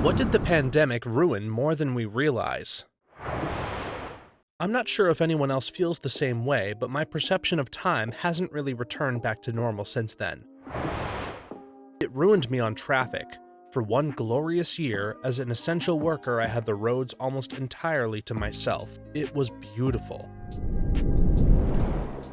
What did the pandemic ruin more than we realize? I'm not sure if anyone else feels the same way, but my perception of time hasn't really returned back to normal since then. It ruined me on traffic. For one glorious year, as an essential worker, I had the roads almost entirely to myself. It was beautiful.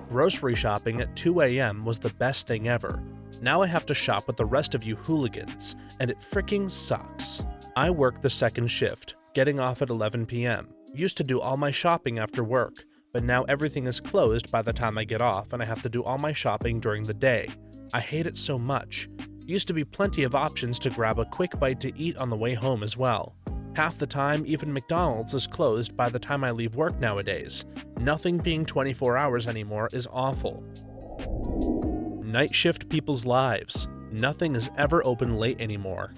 Grocery shopping at 2 a.m. was the best thing ever. Now I have to shop with the rest of you hooligans, and it fricking sucks. I work the second shift, getting off at 11 p.m. Used to do all my shopping after work, but now everything is closed by the time I get off and I have to do all my shopping during the day. I hate it so much. Used to be plenty of options to grab a quick bite to eat on the way home as well. Half the time, even McDonald's is closed by the time I leave work nowadays. Nothing being 24 hours anymore is awful. Night shift people's lives. Nothing is ever open late anymore.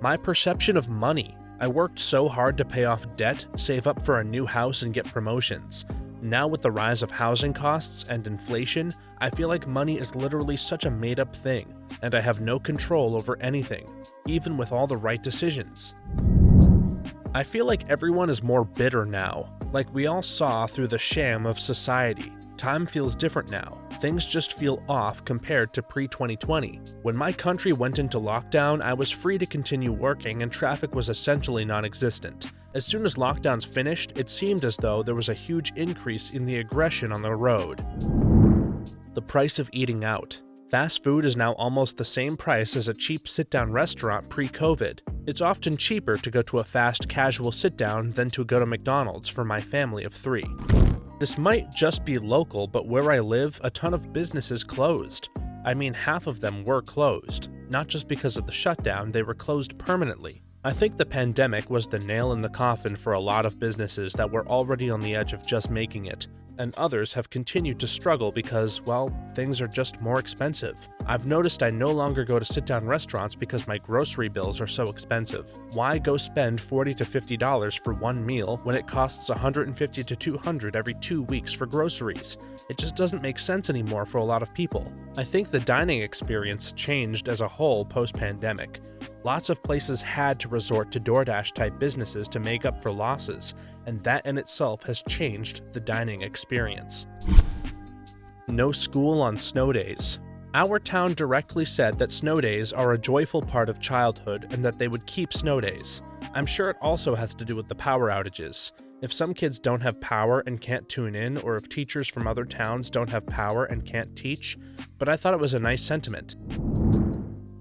My perception of money. I worked so hard to pay off debt, save up for a new house, and get promotions. Now with the rise of housing costs and inflation, I feel like money is literally such a made-up thing, and I have no control over anything, even with all the right decisions. I feel like everyone is more bitter now, like we all saw through the sham of society. Time feels different now. Things just feel off compared to pre-2020. When my country went into lockdown, I was free to continue working and traffic was essentially non-existent. As soon as lockdowns finished, it seemed as though there was a huge increase in the aggression on the road. The price of eating out. Fast food is now almost the same price as a cheap sit-down restaurant pre-COVID. It's often cheaper to go to a fast casual sit-down than to go to McDonald's for my family of 3. This might just be local, but where I live, a ton of businesses closed. I mean, half of them were closed. Not just because of the shutdown, they were closed permanently. I think the pandemic was the nail in the coffin for a lot of businesses that were already on the edge of just making it, and others have continued to struggle because, well, things are just more expensive. I've noticed I no longer go to sit-down restaurants because my grocery bills are so expensive. Why go spend $40 to $50 for one meal when it costs $150 to $200 every 2 weeks for groceries? It just doesn't make sense anymore for a lot of people. I think the dining experience changed as a whole post-pandemic. Lots of places had to resort to DoorDash-type businesses to make up for losses, and that in itself has changed the dining experience. No school on snow days. Our town directly said that snow days are a joyful part of childhood and that they would keep snow days. I'm sure it also has to do with the power outages. If some kids don't have power and can't tune in, or if teachers from other towns don't have power and can't teach, but I thought it was a nice sentiment.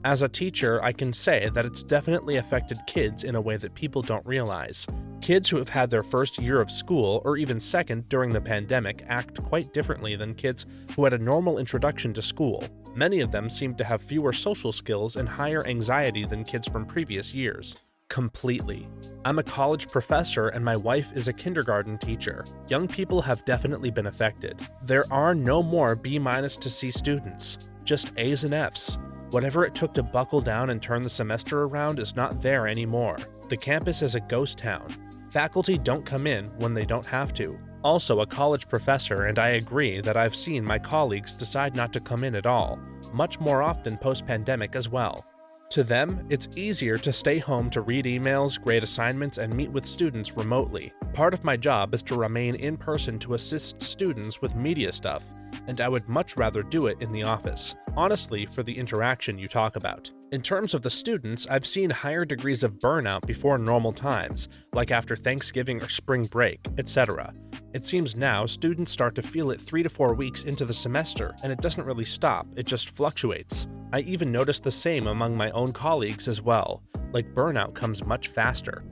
As a teacher, I can say that it's definitely affected kids in a way that people don't realize. Kids who have had their first year of school, or even second during the pandemic, act quite differently than kids who had a normal introduction to school. Many of them seem to have fewer social skills and higher anxiety than kids from previous years. Completely. I'm a college professor and my wife is a kindergarten teacher. Young people have definitely been affected. There are no more B- to C students, just A's and F's. Whatever it took to buckle down and turn the semester around is not there anymore. The campus is a ghost town. Faculty don't come in when they don't have to. Also a college professor, and I agree that I've seen my colleagues decide not to come in at all, much more often post-pandemic as well. To them, it's easier to stay home to read emails, grade assignments, and meet with students remotely. Part of my job is to remain in person to assist students with media stuff, and I would much rather do it in the office, honestly, for the interaction you talk about. In terms of the students, I've seen higher degrees of burnout before normal times, like after Thanksgiving or spring break, etc. It seems now students start to feel it 3 to 4 weeks into the semester, and it doesn't really stop, it just fluctuates. I even noticed the same among my own colleagues as well, like burnout comes much faster.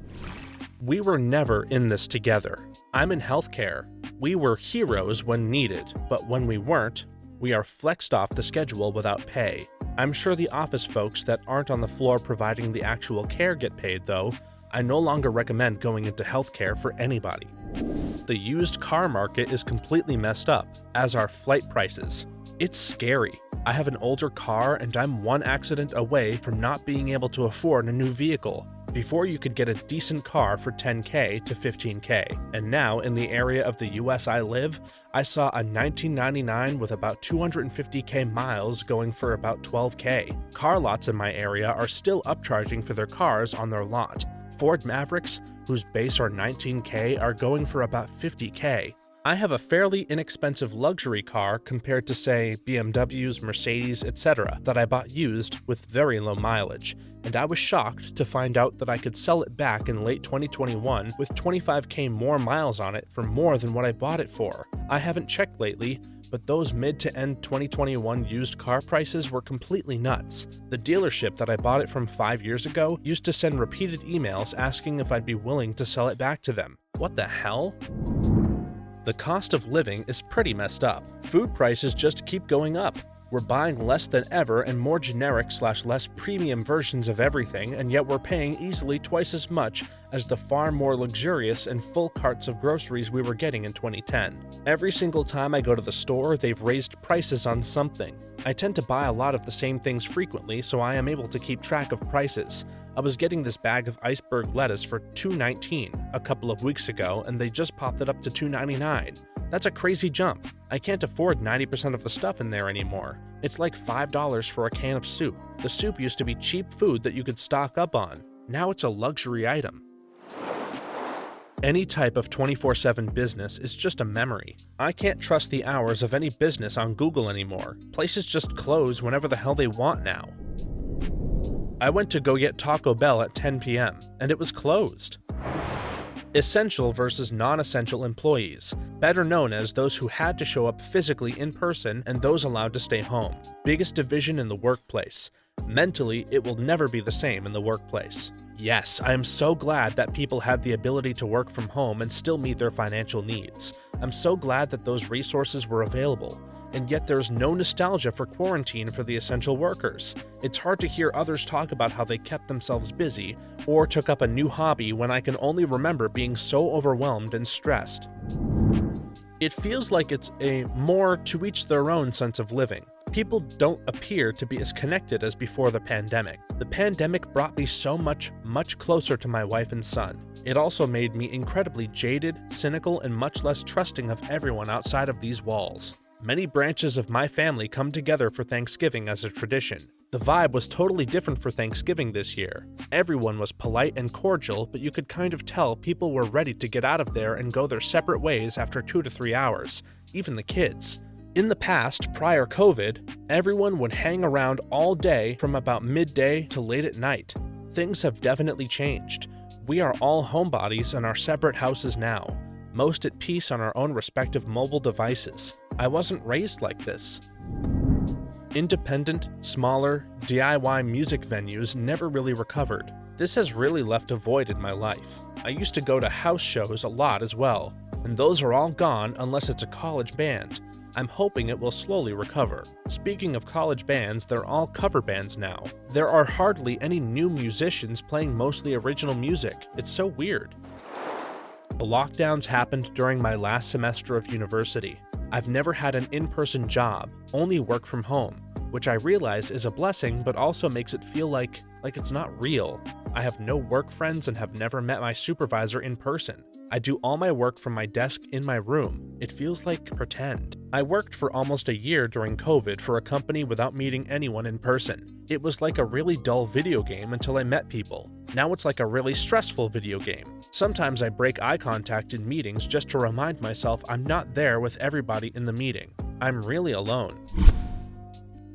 We were never in this together. I'm in healthcare. We were heroes when needed, but when we weren't, we are flexed off the schedule without pay. I'm sure the office folks that aren't on the floor providing the actual care get paid though. I no longer recommend going into healthcare for anybody. The used car market is completely messed up, as are flight prices. It's scary. I have an older car and I'm one accident away from not being able to afford a new vehicle. Before you could get a decent car for $10K to $15K, and now in the area of the US I live, I saw a 1999 with about 250K miles going for about $12K. Car lots in my area are still upcharging for their cars on their lot. Ford Mavericks, whose base are $19K, are going for about $50K. I have a fairly inexpensive luxury car compared to, say, BMWs, Mercedes, etc. that I bought used with very low mileage, and I was shocked to find out that I could sell it back in late 2021 with 25K more miles on it for more than what I bought it for. I haven't checked lately, but those mid to end 2021 used car prices were completely nuts. The dealership that I bought it from 5 years ago used to send repeated emails asking if I'd be willing to sell it back to them. What the hell? The cost of living is pretty messed up. Food prices just keep going up. We're buying less than ever and more generic/less premium versions of everything, and yet we're paying easily twice as much as the far more luxurious and full carts of groceries we were getting in 2010. Every single time I go to the store, they've raised prices on something. I tend to buy a lot of the same things frequently, so I am able to keep track of prices. I was getting this bag of iceberg lettuce for $2.19 a couple of weeks ago, and they just popped it up to $2.99. That's a crazy jump. I can't afford 90% of the stuff in there anymore. It's like $5 for a can of soup. The soup used to be cheap food that you could stock up on. Now it's a luxury item. Any type of 24/7 business is just a memory. I can't trust the hours of any business on Google anymore. Places just close whenever the hell they want now. I went to go get Taco Bell at 10 p.m. and it was closed. Essential versus non-essential employees, better known as those who had to show up physically in person and those allowed to stay home. Biggest division in the workplace. Mentally, it will never be the same in the workplace. Yes, I am so glad that people had the ability to work from home and still meet their financial needs. I'm so glad that those resources were available. And yet there's no nostalgia for quarantine for the essential workers. It's hard to hear others talk about how they kept themselves busy or took up a new hobby when I can only remember being so overwhelmed and stressed. It feels like it's a more to each their own sense of living. People don't appear to be as connected as before the pandemic. The pandemic brought me so much closer to my wife and son. It also made me incredibly jaded, cynical, and much less trusting of everyone outside of these walls. Many branches of my family come together for Thanksgiving as a tradition. The vibe was totally different for Thanksgiving this year. Everyone was polite and cordial, but you could kind of tell people were ready to get out of there and go their separate ways after 2 to 3 hours, even the kids. In the past, prior COVID, everyone would hang around all day from about midday to late at night. Things have definitely changed. We are all homebodies in our separate houses now, most at peace on our own respective mobile devices. I wasn't raised like this. Independent, smaller, DIY music venues never really recovered. This has really left a void in my life. I used to go to house shows a lot as well, and those are all gone unless it's a college band. I'm hoping it will slowly recover. Speaking of college bands, they're all cover bands now. There are hardly any new musicians playing mostly original music. It's so weird. The lockdowns happened during my last semester of university. I've never had an in-person job, only work from home, which I realize is a blessing but also makes it feel like it's not real. I have no work friends and have never met my supervisor in person. I do all my work from my desk in my room. It feels like pretend. I worked for almost a year during COVID for a company without meeting anyone in person. It was like a really dull video game until I met people. Now it's like a really stressful video game. Sometimes I break eye contact in meetings just to remind myself I'm not there with everybody in the meeting. I'm really alone.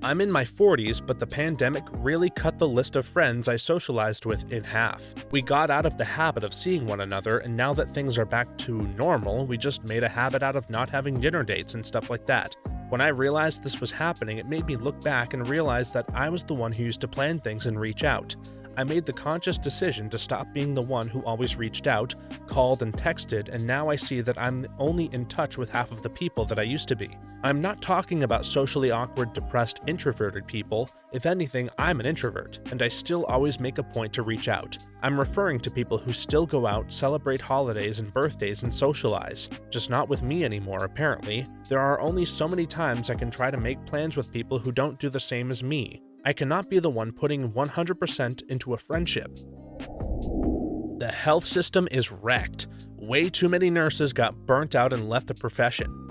I'm in my 40s, but the pandemic really cut the list of friends I socialized with in half. We got out of the habit of seeing one another, and now that things are back to normal, we just made a habit out of not having dinner dates and stuff like that. When I realized this was happening, it made me look back and realize that I was the one who used to plan things and reach out. I made the conscious decision to stop being the one who always reached out, called and texted, and now I see that I'm only in touch with half of the people that I used to be. I'm not talking about socially awkward, depressed, introverted people. If anything, I'm an introvert, and I still always make a point to reach out. I'm referring to people who still go out, celebrate holidays and birthdays and socialize. Just not with me anymore, apparently. There are only so many times I can try to make plans with people who don't do the same as me. I cannot be the one putting 100% into a friendship. The health system is wrecked. Way too many nurses got burnt out and left the profession.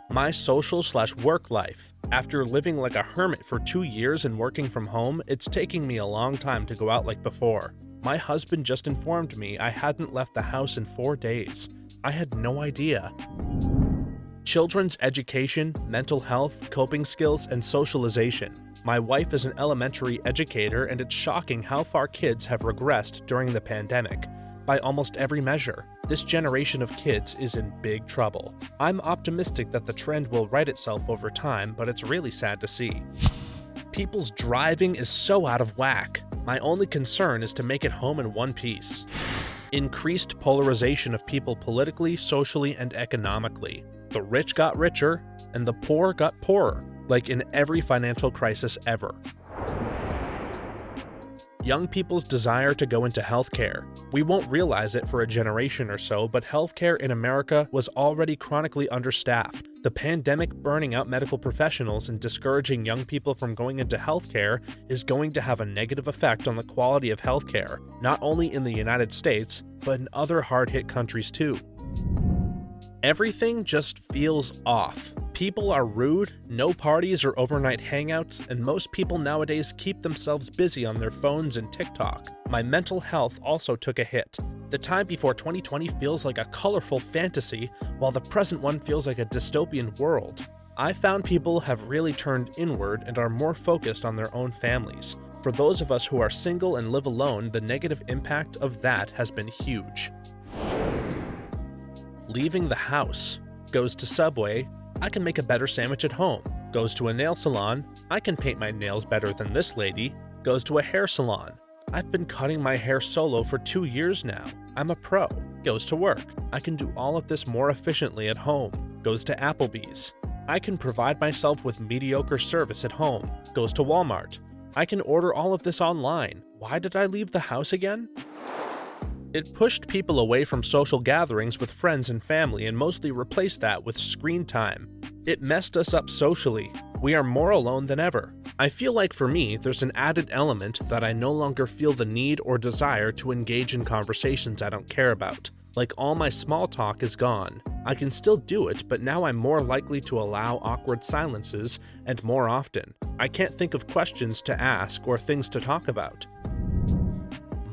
My social/work life. After living like a hermit for 2 years and working from home, it's taking me a long time to go out like before. My husband just informed me I hadn't left the house in 4 days. I had no idea. Children's education, mental health, coping skills, and socialization. My wife is an elementary educator, and it's shocking how far kids have regressed during the pandemic. By almost every measure, this generation of kids is in big trouble. I'm optimistic that the trend will right itself over time, but it's really sad to see. People's driving is so out of whack. My only concern is to make it home in one piece. Increased polarization of people politically, socially, and economically. The rich got richer, and the poor got poorer, like in every financial crisis ever. Young people's desire to go into healthcare. We won't realize it for a generation or so, but healthcare in America was already chronically understaffed. The pandemic burning out medical professionals and discouraging young people from going into healthcare is going to have a negative effect on the quality of healthcare, not only in the United States, but in other hard-hit countries too. Everything just feels off. People are rude, no parties or overnight hangouts, and most people nowadays keep themselves busy on their phones and TikTok. My mental health also took a hit. The time before 2020 feels like a colorful fantasy, while the present one feels like a dystopian world. I found people have really turned inward and are more focused on their own families. For those of us who are single and live alone, the negative impact of that has been huge. Leaving the house. Goes to Subway, I can make a better sandwich at home. Goes to a nail salon, I can paint my nails better than this lady. Goes to a hair salon. I've been cutting my hair solo for 2 years now. I'm a pro. Goes to work. I can do all of this more efficiently at home. Goes to Applebee's. I can provide myself with mediocre service at home. Goes to Walmart. I can order all of this online. Why did I leave the house again? It pushed people away from social gatherings with friends and family and mostly replaced that with screen time. It messed us up socially. We are more alone than ever. I feel like for me, there's an added element that I no longer feel the need or desire to engage in conversations I don't care about. Like all my small talk is gone. I can still do it, but now I'm more likely to allow awkward silences and more often. I can't think of questions to ask or things to talk about.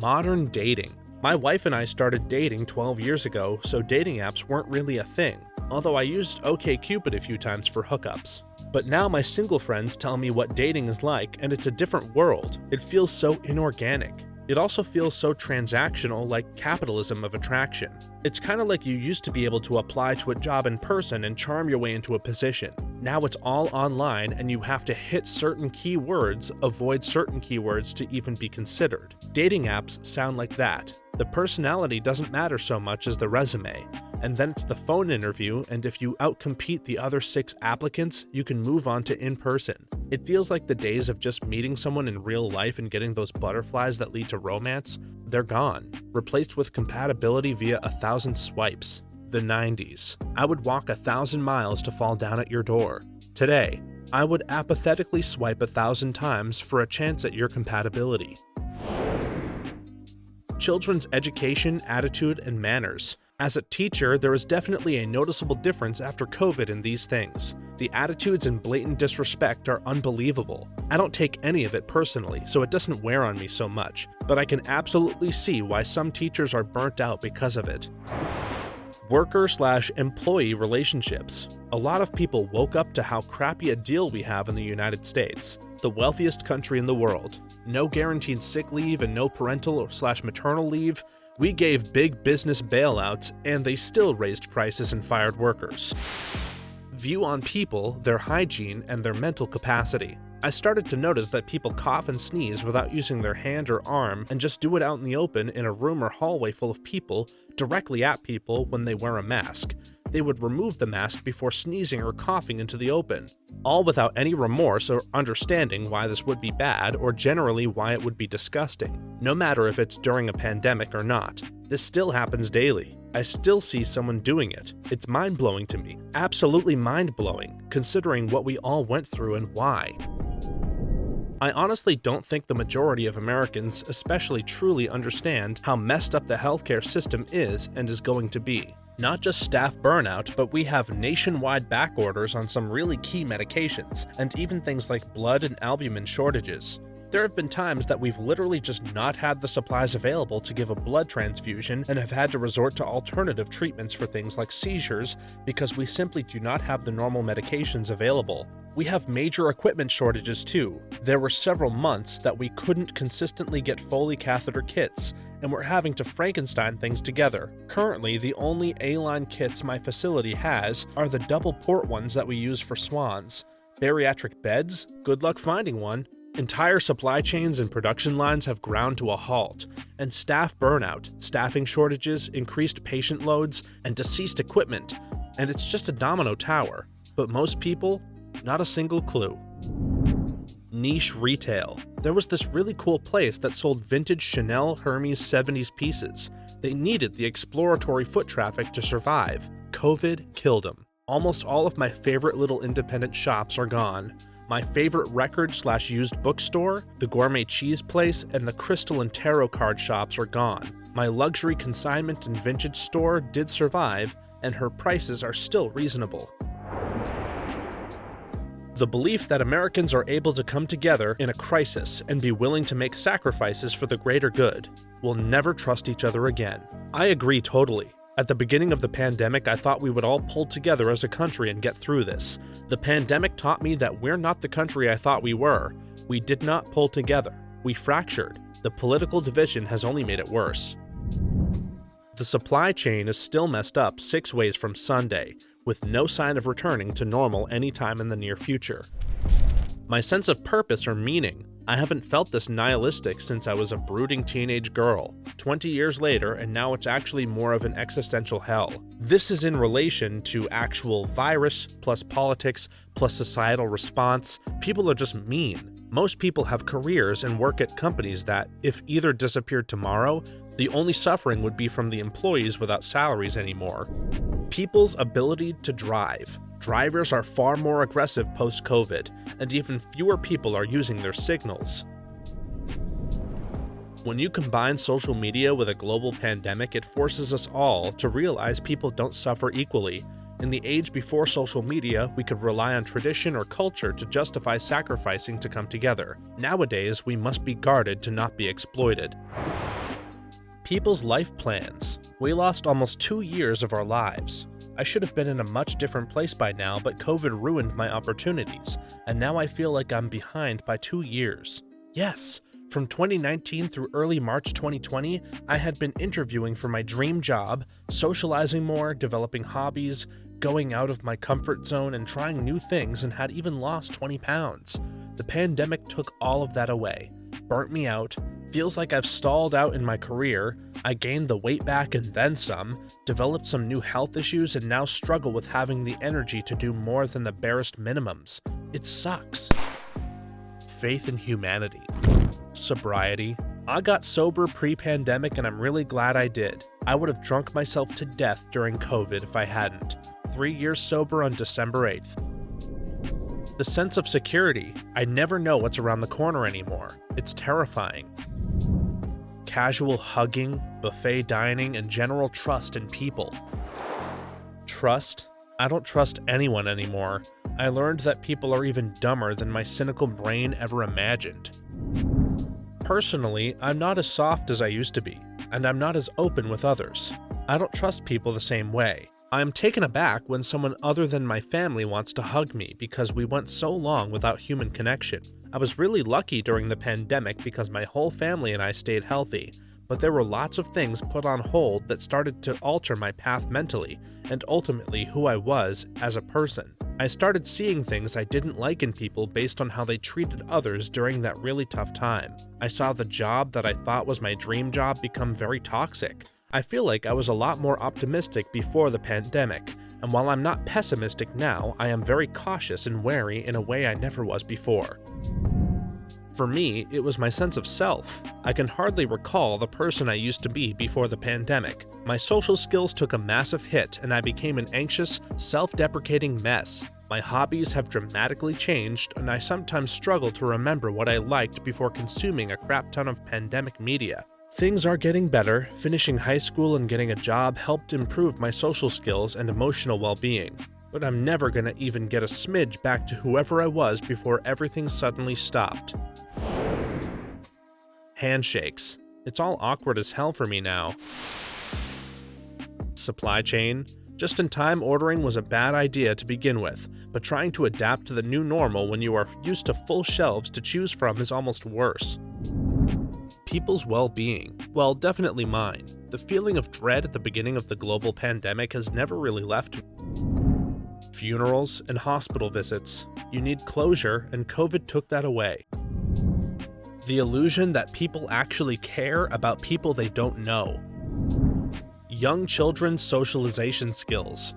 Modern dating. My wife and I started dating 12 years ago, so dating apps weren't really a thing, although I used OkCupid a few times for hookups. But now my single friends tell me what dating is like, and it's a different world. It feels so inorganic. It also feels so transactional, like capitalism of attraction. It's kind of like you used to be able to apply to a job in person and charm your way into a position. Now it's all online, and you have to hit certain keywords, avoid certain keywords to even be considered. Dating apps sound like that. The personality doesn't matter so much as the resume, and then it's the phone interview, and if you outcompete the other 6 applicants, you can move on to in-person. It feels like the days of just meeting someone in real life and getting those butterflies that lead to romance, they're gone, replaced with compatibility via 1,000 swipes. The 90s. I would walk 1,000 miles to fall down at your door. Today, I would apathetically swipe 1,000 times for a chance at your compatibility. Children's education, attitude, and manners. As a teacher, there is definitely a noticeable difference after COVID in these things. The attitudes and blatant disrespect are unbelievable. I don't take any of it personally, so it doesn't wear on me so much, but I can absolutely see why some teachers are burnt out because of it. Worker/employee relationships. A lot of people woke up to how crappy a deal we have in the United States, the wealthiest country in the world. No guaranteed sick leave and no parental/maternal leave. We gave big business bailouts, and they still raised prices and fired workers. View on people, their hygiene, and their mental capacity. I started to notice that people cough and sneeze without using their hand or arm and just do it out in the open in a room or hallway full of people, directly at people when they wear a mask. They would remove the mask before sneezing or coughing into the open, all without any remorse or understanding why this would be bad or generally why it would be disgusting, no matter if it's during a pandemic or not. This still happens daily. I still see someone doing it. It's mind-blowing to me, absolutely mind-blowing, considering what we all went through and why. I honestly don't think the majority of Americans especially truly understand how messed up the healthcare system is and is going to be. Not just staff burnout, but we have nationwide back orders on some really key medications, and even things like blood and albumin shortages. There have been times that we've literally just not had the supplies available to give a blood transfusion and have had to resort to alternative treatments for things like seizures because we simply do not have the normal medications available. We have major equipment shortages too. There were several months that we couldn't consistently get Foley catheter kits, and we're having to Frankenstein things together. Currently, the only A-line kits my facility has are the double port ones that we use for swans. Bariatric beds? Good luck finding one. Entire supply chains and production lines have ground to a halt, and staff burnout, staffing shortages, increased patient loads, and deceased equipment, and it's just a domino tower. But most people, not a single clue. Niche retail. There was this really cool place that sold vintage Chanel Hermes 70s pieces. They needed the exploratory foot traffic to survive. COVID killed them. Almost all of my favorite little independent shops are gone. My favorite record/used bookstore, the gourmet cheese place, and the crystal and tarot card shops are gone. My luxury consignment and vintage store did survive, and her prices are still reasonable. The belief that Americans are able to come together in a crisis and be willing to make sacrifices for the greater good. We'll never trust each other again. I agree totally. At the beginning of the pandemic, I thought we would all pull together as a country and get through this. The pandemic taught me that we're not the country I thought we were. We did not pull together. We fractured. The political division has only made it worse. The supply chain is still messed up 6 ways from Sunday, with no sign of returning to normal anytime in the near future. My sense of purpose or meaning. I haven't felt this nihilistic since I was a brooding teenage girl. 20 years later, and now it's actually more of an existential hell. This is in relation to actual virus, plus politics, plus societal response. People are just mean. Most people have careers and work at companies that, if either disappeared tomorrow, the only suffering would be from the employees without salaries anymore. People's ability to drive. Drivers are far more aggressive post-COVID, and even fewer people are using their signals. When you combine social media with a global pandemic, it forces us all to realize people don't suffer equally. In the age before social media, we could rely on tradition or culture to justify sacrificing to come together. Nowadays, we must be guarded to not be exploited. People's life plans. We lost almost 2 years of our lives. I should have been in a much different place by now, but COVID ruined my opportunities, and now I feel like I'm behind by 2 years. Yes, from 2019 through early March 2020, I had been interviewing for my dream job, socializing more, developing hobbies, going out of my comfort zone and trying new things, and had even lost 20 pounds. The pandemic took all of that away, burnt me out, feels like I've stalled out in my career. I gained the weight back and then some, developed some new health issues, and now struggle with having the energy to do more than the barest minimums. It sucks. Faith in humanity. Sobriety. I got sober pre-pandemic and I'm really glad I did. I would have drunk myself to death during COVID if I hadn't. 3 years sober on December 8th. The sense of security. I never know what's around the corner anymore. It's terrifying. Casual hugging, buffet dining, and general trust in people. Trust? I don't trust anyone anymore. I learned that people are even dumber than my cynical brain ever imagined. Personally, I'm not as soft as I used to be, and I'm not as open with others. I don't trust people the same way. I am taken aback when someone other than my family wants to hug me because we went so long without human connection. I was really lucky during the pandemic because my whole family and I stayed healthy, but there were lots of things put on hold that started to alter my path mentally, and ultimately who I was as a person. I started seeing things I didn't like in people based on how they treated others during that really tough time. I saw the job that I thought was my dream job become very toxic. I feel like I was a lot more optimistic before the pandemic, and while I'm not pessimistic now, I am very cautious and wary in a way I never was before. For me, it was my sense of self. I can hardly recall the person I used to be before the pandemic. My social skills took a massive hit and I became an anxious, self-deprecating mess. My hobbies have dramatically changed, and I sometimes struggle to remember what I liked before consuming a crap ton of pandemic media. Things are getting better. Finishing high school and getting a job helped improve my social skills and emotional well-being. But I'm never gonna even get a smidge back to whoever I was before everything suddenly stopped. Handshakes. It's all awkward as hell for me now. Supply chain. Just-in-time ordering was a bad idea to begin with, but trying to adapt to the new normal when you are used to full shelves to choose from is almost worse. People's well-being. Well, definitely mine. The feeling of dread at the beginning of the global pandemic has never really left me. Funerals and hospital visits. You need closure, and COVID took that away. The illusion that people actually care about people they don't know. Young children's socialization skills.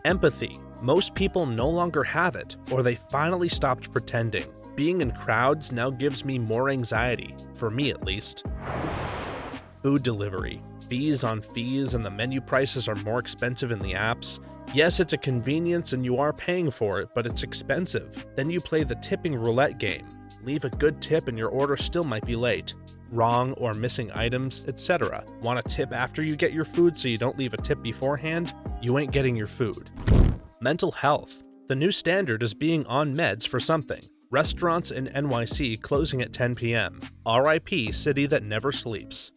Empathy. Most people no longer have it, or they finally stopped pretending. Being in crowds now gives me more anxiety, for me at least. Food delivery. Fees on fees, and the menu prices are more expensive in the apps. Yes, it's a convenience and you are paying for it, but it's expensive. Then you play the tipping roulette game. Leave a good tip and your order still might be late. Wrong or missing items, etc. Want a tip after you get your food so you don't leave a tip beforehand? You ain't getting your food. Mental health. The new standard is being on meds for something. Restaurants in NYC closing at 10 p.m. RIP city that never sleeps.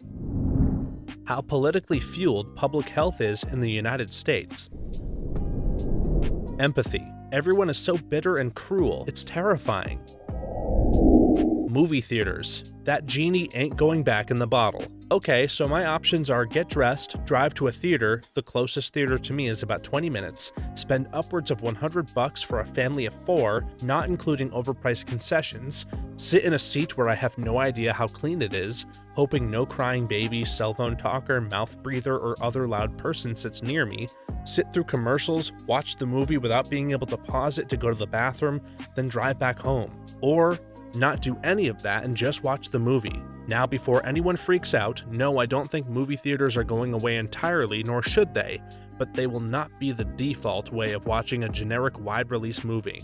How politically fueled public health is in the United States. Empathy. Everyone is so bitter and cruel, it's terrifying. Movie theaters. That genie ain't going back in the bottle. Okay, so my options are get dressed, drive to a theater, the closest theater to me is about 20 minutes, spend upwards of $100 for a family of 4, not including overpriced concessions, sit in a seat where I have no idea how clean it is, hoping no crying baby, cell phone talker, mouth breather, or other loud person sits near me, sit through commercials, watch the movie without being able to pause it to go to the bathroom, then drive back home. Or not do any of that and just watch the movie. Now, before anyone freaks out, no, I don't think movie theaters are going away entirely, nor should they, but they will not be the default way of watching a generic wide-release movie.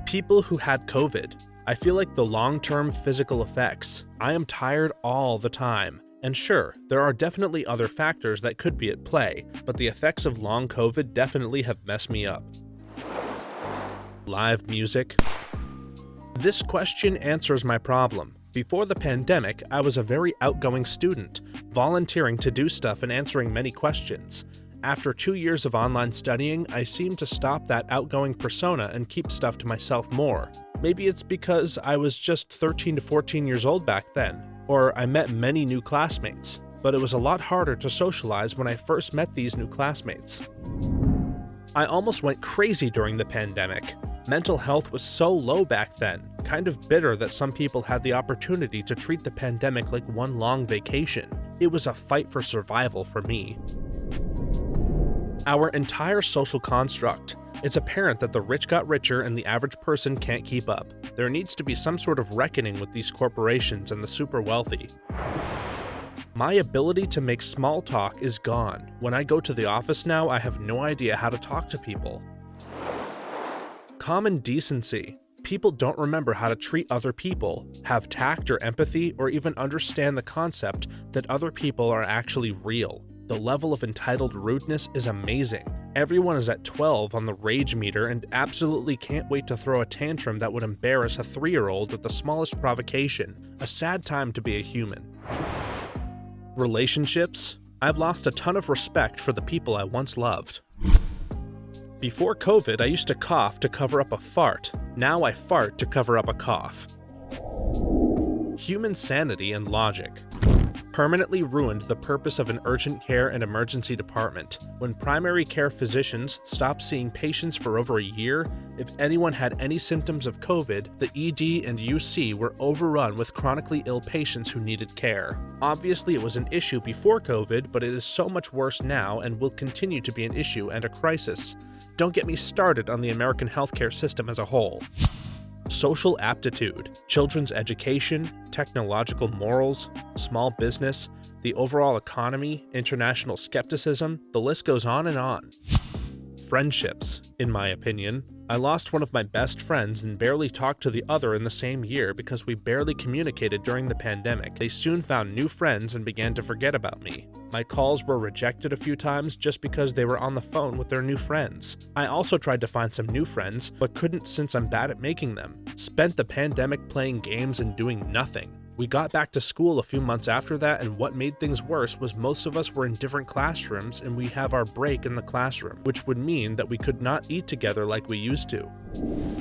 People who had COVID. I feel like the long-term physical effects. I am tired all the time. And sure, there are definitely other factors that could be at play, but the effects of long COVID definitely have messed me up. Live music. This question answers my problem. Before the pandemic, I was a very outgoing student, volunteering to do stuff and answering many questions. After 2 years of online studying, I seem to stop that outgoing persona and keep stuff to myself more. Maybe it's because I was just 13 to 14 years old back then, or I met many new classmates, but it was a lot harder to socialize when I first met these new classmates. I almost went crazy during the pandemic. Mental health was so low back then, kind of bitter that some people had the opportunity to treat the pandemic like one long vacation. It was a fight for survival for me. Our entire social construct. It's apparent that the rich got richer and the average person can't keep up. There needs to be some sort of reckoning with these corporations and the super wealthy. My ability to make small talk is gone. When I go to the office now, I have no idea how to talk to people. Common decency. People don't remember how to treat other people, have tact or empathy, or even understand the concept that other people are actually real. The level of entitled rudeness is amazing. Everyone is at 12 on the rage meter and absolutely can't wait to throw a tantrum that would embarrass a 3-year-old at the smallest provocation. A sad time to be a human. Relationships. I've lost a ton of respect for the people I once loved. Before COVID, I used to cough to cover up a fart. Now I fart to cover up a cough. Human sanity and logic. Permanently ruined the purpose of an urgent care and emergency department. When primary care physicians stopped seeing patients for over a year, if anyone had any symptoms of COVID, the ED and UC were overrun with chronically ill patients who needed care. Obviously, it was an issue before COVID, but it is so much worse now and will continue to be an issue and a crisis. Don't get me started on the American healthcare system as a whole. Social aptitude, children's education, technological morals, small business, the overall economy, international skepticism, the list goes on and on. friendships, in my opinion. I lost one of my best friends and barely talked to the other in the same year because we barely communicated during the pandemic. They soon found new friends and began to forget about me. My calls were rejected a few times just because they were on the phone with their new friends. I also tried to find some new friends, but couldn't since I'm bad at making them. Spent the pandemic playing games and doing nothing. We got back to school a few months after that, and what made things worse was most of us were in different classrooms and we have our break in the classroom, which would mean that we could not eat together like we used to.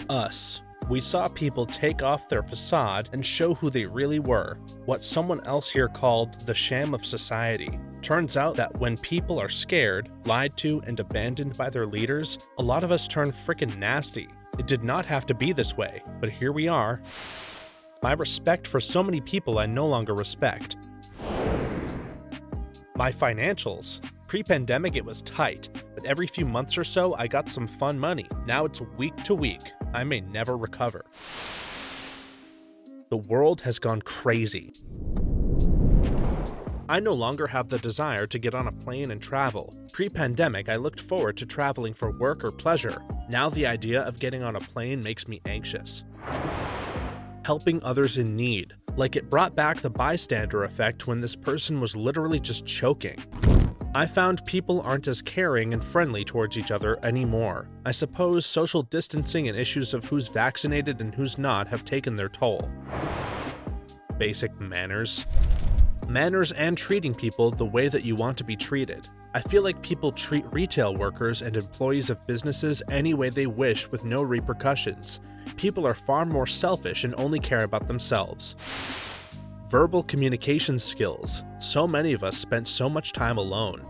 Us. We saw people take off their facade and show who they really were, what someone else here called the sham of society. Turns out that when people are scared, lied to, and abandoned by their leaders, a lot of us turn frickin' nasty. It did not have to be this way, but here we are. My respect for so many people I no longer respect. My financials. Pre-pandemic it was tight, but every few months or so I got some fun money. Now it's week to week. I may never recover. The world has gone crazy. I no longer have the desire to get on a plane and travel. Pre-pandemic, I looked forward to traveling for work or pleasure. Now the idea of getting on a plane makes me anxious. Helping others in need. Like it brought back the bystander effect when this person was literally just choking. I found people aren't as caring and friendly towards each other anymore. I suppose social distancing and issues of who's vaccinated and who's not have taken their toll. Basic manners. Manners and treating people the way that you want to be treated. I feel like people treat retail workers and employees of businesses any way they wish with no repercussions. People are far more selfish and only care about themselves. Verbal communication skills. So many of us spent so much time alone.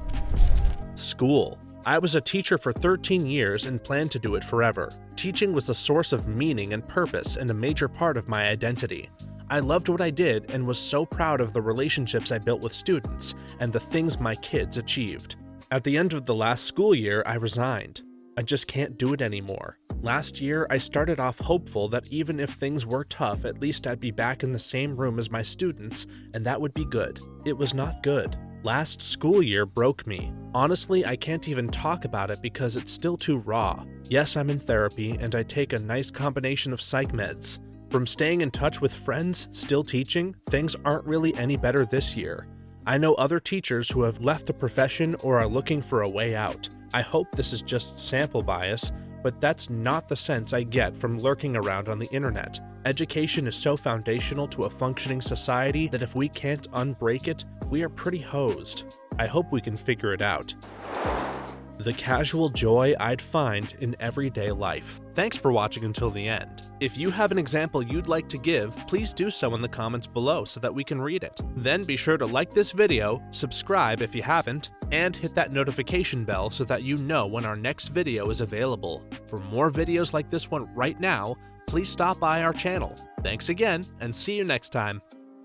School. I was a teacher for 13 years and planned to do it forever. Teaching was a source of meaning and purpose and a major part of my identity. I loved what I did and was so proud of the relationships I built with students and the things my kids achieved. At the end of the last school year, I resigned. I just can't do it anymore. Last year, I started off hopeful that even if things were tough, at least I'd be back in the same room as my students, and that would be good. It was not good. Last school year broke me. Honestly, I can't even talk about it because it's still too raw. Yes, I'm in therapy, and I take a nice combination of psych meds. From staying in touch with friends, still teaching, things aren't really any better this year. I know other teachers who have left the profession or are looking for a way out. I hope this is just sample bias, but that's not the sense I get from lurking around on the internet. Education is so foundational to a functioning society that if we can't unbreak it, we are pretty hosed. I hope we can figure it out. The casual joy I'd find in everyday life. Thanks for watching until the end. If you have an example you'd like to give, please do so in the comments below so that we can read it. Then be sure to like this video, subscribe if you haven't, and hit that notification bell so that you know when our next video is available. For more videos like this one right now, please stop by our channel. Thanks again, and see you next time.